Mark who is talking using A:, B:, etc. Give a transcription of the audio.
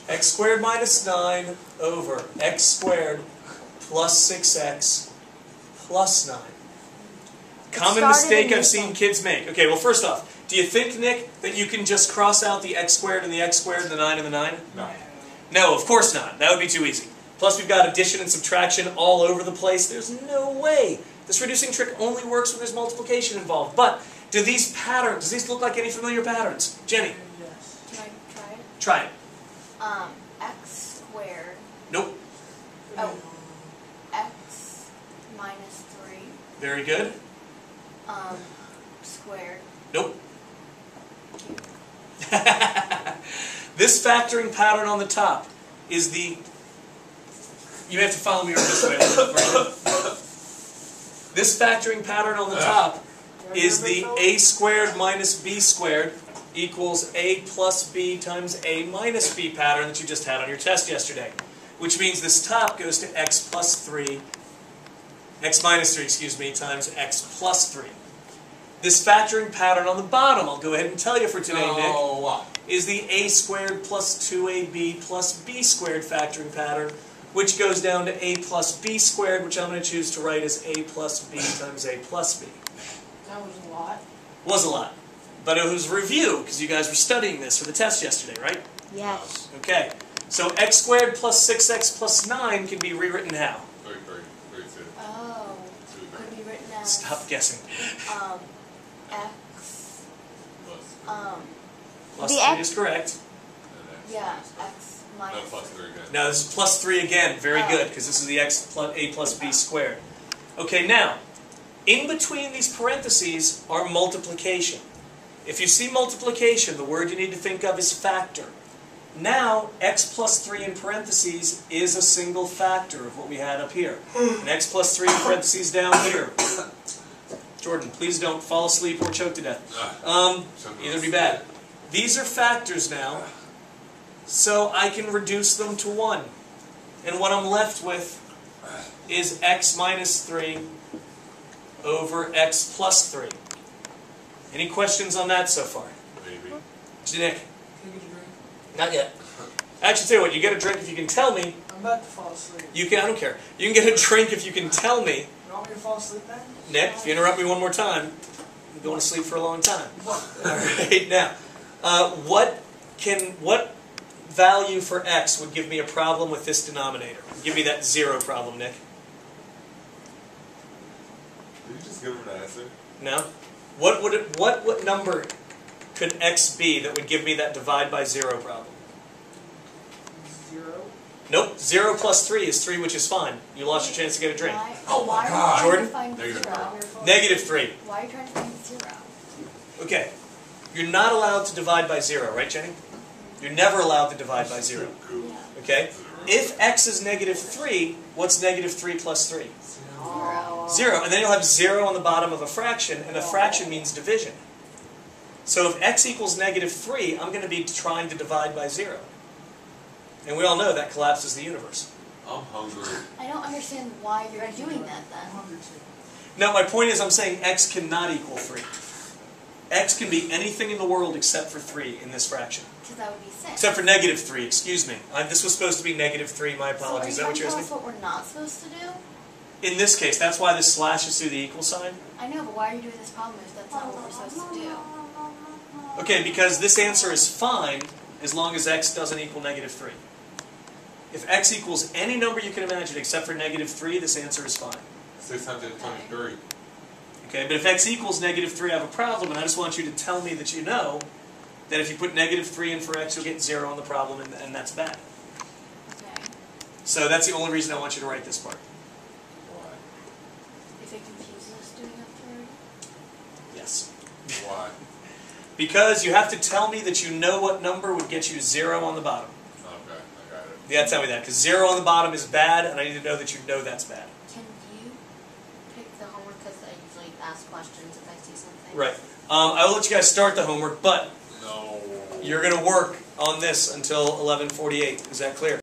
A: X squared minus 9 over x squared plus 6x plus 9. Common mistake I've seen kids make. Okay, well first off, do you think, Nick, that you can just cross out the x squared and the x squared and the 9 and the 9?
B: No.
A: No, of course not. That would be too easy. Plus we've got addition and subtraction all over the place. There's no way. This reducing trick only works when there's multiplication involved. But do these patterns, does these look like any familiar patterns? Jenny?
C: Yes. Can I try it?
A: Try it.
C: X squared.
A: Nope.
C: Oh. X minus 3.
A: Very good.
C: Squared.
A: Nope. This factoring pattern on the top is the... You have to follow me over this way. This factoring pattern on the top is the a squared minus b squared equals a plus b times a minus b pattern that you just had on your test yesterday. Which means this top goes to x plus 3, x minus 3, excuse me, times x plus 3. This factoring pattern on the bottom, I'll go ahead and tell you for today, Nick, is the a squared plus 2ab plus b squared factoring pattern, which goes down to a plus b squared, which I'm going to choose to write as a plus b times a plus b.
C: That was a lot.
A: Was a lot. But it was a review, because you guys were studying this for the test yesterday, right?
C: Yes.
A: Okay. So x squared plus 6x plus 9 can be rewritten how?
C: Oh. Could be written as...
A: Stop guessing.
C: X...
A: Plus 3 is correct.
C: Yeah, x minus...
B: No, plus 3 again.
A: Now this is plus 3 again. Very good, because this is the x plus a plus b squared. Okay, now, in between these parentheses are multiplication. If you see multiplication, the word you need to think of is factor. Now, x plus 3 in parentheses is a single factor of what we had up here. And x plus 3 in parentheses down here. Jordan, please don't fall asleep or choke to death. Either be bad. These are factors now, so I can reduce them to 1. And what I'm left with is x minus 3 over x plus 3. Any questions on that so far?
B: Maybe.
A: Nick?
D: Can I get a drink?
A: Not yet. Actually, tell you what, you get a drink if you can tell me.
D: I'm about to fall asleep.
A: You can, I don't care. You can get a drink if you can tell me.
D: You want me to fall asleep then?
A: Nick, if you interrupt me one more time, I'm going to sleep for a long time. Alright, now, what value for x would give me a problem with this denominator? Give me that 0 problem, Nick.
B: Did you just give him an answer?
A: No? What number could x be that would give me that divide by 0 problem?
D: 0.
A: Nope, 0 plus 3 is 3, which is fine. You lost your chance to get a drink.
B: Oh my God.
A: Jordan?
B: Negative
A: 3.
C: Why are you trying to find 0?
A: Okay. You're not allowed to divide by 0, right, Jenny? You're never allowed to divide by 0.
C: Yeah.
A: Okay? If x is negative 3, what's negative 3 plus 3?
C: 0.
A: 0. And then you'll have 0 on the bottom of a fraction, and a fraction means division. So if x equals negative 3, I'm going to be trying to divide by 0. And we all know that collapses the universe.
B: I'm hungry.
C: I don't understand why you're doing that then.
D: I'm hungry too.
A: Now, my point is I'm saying x cannot equal 3. X can be anything in the world except for 3 in this fraction.
C: Because that would be 6.
A: Except for negative 3, excuse me. This was supposed to be negative 3, my
C: So
A: apologies. Is that what you're
C: tell
A: asking?
C: us what we're not supposed to do?
A: In this case, that's why this slashes through the equal sign.
C: I know, but why are you doing this problem if that's not what we're supposed to do?
A: Okay, because this answer is fine as long as x doesn't equal negative 3. If x equals any number you can imagine except for negative 3, this answer is fine.
B: 623.
A: Okay, but if x equals negative 3, I have a problem, and I just want you to tell me that you know that if you put negative 3 in for x, you'll get 0 on the problem, and that's bad.
C: Okay.
A: So that's the only reason I want you to write this part.
B: Why?
C: If it confuses us doing a 3?
A: Yes.
B: Why?
A: Because you have to tell me that you know what number would get you 0 on the bottom.
B: Okay, I got it.
A: Yeah, tell me that, because 0 on the bottom is bad, and I need to know that you know that's bad.
C: Can you pick the homework because I usually ask questions if I see something?
A: Right. I will let you guys start the homework, but
B: No.
A: you're going to work on this until 11:48. Is that clear?